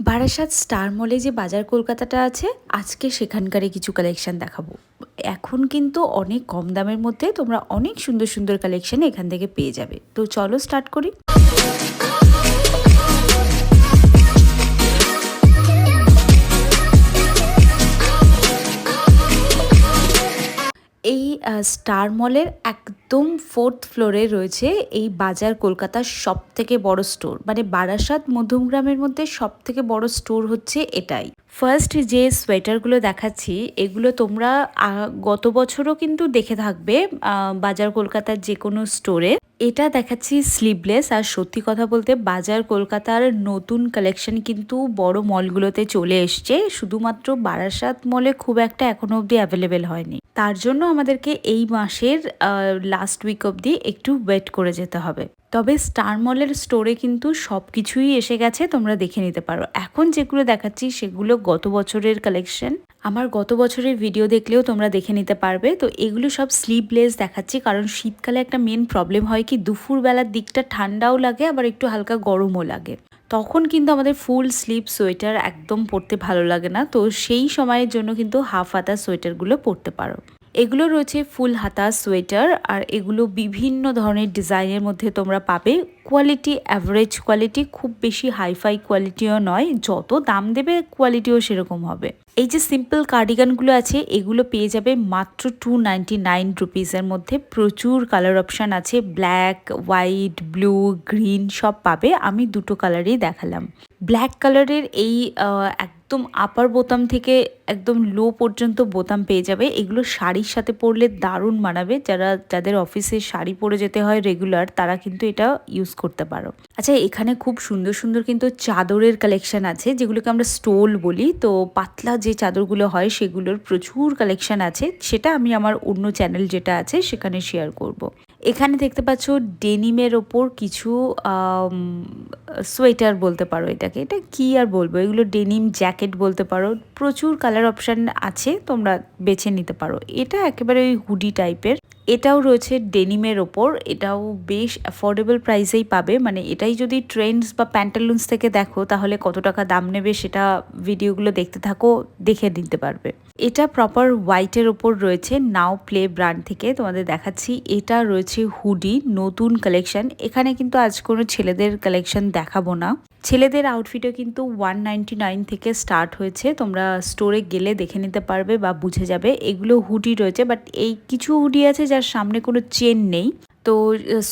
Barasat star মলে যে বাজার কলকাতাটা আছে, আজকে সেখানকারই কিছু কালেকশন দেখাবো। এখন কিন্তু অনেক কম দামের মধ্যে তোমরা অনেক সুন্দর সুন্দর কালেকশন এখান থেকে পেয়ে যাবে। তো চলো স্টার্ট করি। এই স্টার মলের একদম 4th ফ্লোরে রয়েছে এই বাজার কলকাতার সবথেকে বড় স্টোর। মানে বারাসাত মধ্যমগ্রামের মধ্যে সবথেকে বড় স্টোর হচ্ছে এটাই। ফার্স্ট যে সোয়েটারগুলো দেখাচ্ছি এগুলো তোমরা গত বছরও কিন্তু দেখে থাকবে বাজার কলকাতার যে কোনো স্টোরে। এটা দেখাচ্ছি স্লিভলেস। আর সত্যি কথা বলতে বাজার কলকাতার নতুন কালেকশন কিন্তু বড় মলগুলোতে চলে এসছে, শুধুমাত্র বারাসাত মলে খুব একটা এখনো অবধি অ্যাভেলেবেল হয়নি। তার জন্য আমাদেরকে এই মাসের লাস্ট উইক অবধি একটু ওয়েট করে যেতে হবে। তবে স্টার মলের স্টোরে কিন্তু সব কিছুই এসে গেছে, তোমরা দেখে নিতে পারো। এখন যেগুলো দেখাচ্ছি সেগুলো গত বছরের কালেকশন। আমার গত বছরের ভিডিও দেখলেও তোমরা দেখে নিতে পারবে। তো এগুলো সব স্লিভলেস দেখাচ্ছি, কারণ শীতকালে একটা মেন প্রবলেম হয় কি, দুপুরবেলার দিকটা ঠান্ডাও লাগে আবার একটু হালকা গরমও লাগে। তখন কিন্তু আমাদের ফুল স্লিভ সোয়েটার একদম পরতে ভালো লাগে না। তো সেই সময়ের জন্য কিন্তু হাফ হাতা সোয়েটারগুলো পরতে পারো। এগুলো রয়েছে ফুল হাতা সোয়েটার, আর এগুলো বিভিন্ন ধরনের ডিজাইনের মধ্যে তোমরা পাবে। কোয়ালিটি অ্যাভারেজ কোয়ালিটি, খুব বেশি হাইফাই কোয়ালিটিও নয়, যত দাম দেবে কোয়ালিটিও সেরকম হবে। এই যে সিম্পল কার্ডিগানগুলো আছে এগুলো পেয়ে যাবে মাত্র 299 রুপিসের মধ্যে। প্রচুর কালার অপশান আছে, ব্ল্যাক, হোয়াইট, ব্লু, গ্রিন সব পাবে। আমি দুটো কালারই দেখালাম। ব্ল্যাক কালারের এই একদম আপার বোতাম থেকে একদম লো পর্যন্ত বোতাম পেয়ে যাবে। এগুলো শাড়ির সাথে পরলে দারুণ মানাবে। যাদের অফিসে শাড়ি পরে যেতে হয় রেগুলার, তারা কিন্তু এটা ইউজ করতে পারো। আচ্ছা, এখানে খুব সুন্দর সুন্দর কিন্তু চাদরের কালেকশন আছে, যেগুলোকে আমরা স্টোল বলি। তো পাতলা যে চাদরগুলো হয় সেগুলোর প্রচুর কালেকশন আছে, সেটা আমি আমার অন্য চ্যানেল যেটা আছে সেখানে শেয়ার করব। এখানে দেখতে পাচ্ছ ডেনিমের ওপর কিছু সোয়েটার বলতে পারো এটাকে, এটা কি আর বলবো, এগুলো ডেনিম জ্যাকেট বলতে পারো। প্রচুর কালার অপশান আছে, তোমরা বেছে নিতে পারো। এটা একেবারে ওই হুডি টাইপের। এটাও রয়েছে ডেনিমের ওপর, এটাও বেশ অ্যাফোর্ডেবল প্রাইসেই পাবে। মানে এটাই যদি ট্রেন্ডস বা প্যান্টালুন্স থেকে দেখো তাহলে কত টাকা দাম নেবে সেটা ভিডিওগুলো দেখতে থাকো, দেখে নিতে পারবে। এটা প্রপার হোয়াইটের ওপর রয়েছে, নাও প্লে ব্র্যান্ড থেকে তোমাদের দেখাচ্ছি। এটা রয়েছে হুডি, নতুন কালেকশন। এখানে কিন্তু আজ কোনো ছেলেদের কালেকশন দেখাবো না। ছেলেদের আউটফিটও কিন্তু 199 থেকে স্টার্ট হয়েছে, তোমরা স্টোরে গেলে দেখে নিতে পারবে বা বুঝে যাবে। এগুলো হুডি রয়েছে, বাট এই কিছু হুডি আছে যার সামনে কোনো চেন নেই, তো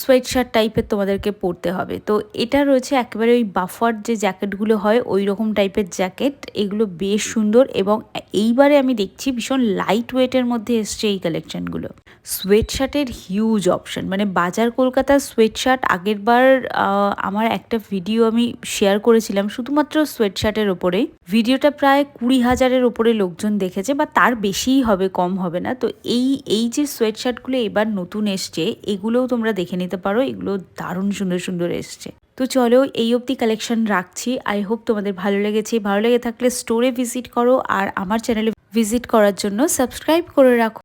সোয়েট শার্ট টাইপের তোমাদেরকে পরতে হবে। তো এটা রয়েছে একেবারে ওই বাফার যে জ্যাকেটগুলো হয় ওই রকম টাইপের জ্যাকেট। এগুলো বেশ সুন্দর, এবং এইবারে আমি দেখছি ভীষণ লাইট ওয়েটের মধ্যে এসছে এই কালেকশনগুলো। সোয়েট শার্টের হিউজ অপশন, মানে বাজার কলকাতার সোয়েট শার্ট আগের বার আমার একটা ভিডিও আমি শেয়ার করেছিলাম শুধুমাত্র সোয়েট শার্টের ওপরে। ভিডিওটা প্রায় 20,000-এর ওপরে লোকজন দেখেছে, বা তার বেশিই হবে, কম হবে না। তো এই যে সোয়েট শার্টগুলো এবার নতুন এসছে, এগুলোও তোমরা দেখে নিতে পারো। এগুলো দারুণ সুন্দর সুন্দর এসছে। তো চলো এই অবধি কালেকশন রাখছি। আই হোপ তোমাদের ভালো লেগেছে। ভালো লেগে থাকলে স্টোরে ভিজিট করো, আর আমার চ্যানেলে ভিজিট করার জন্য সাবস্ক্রাইব করে রাখো।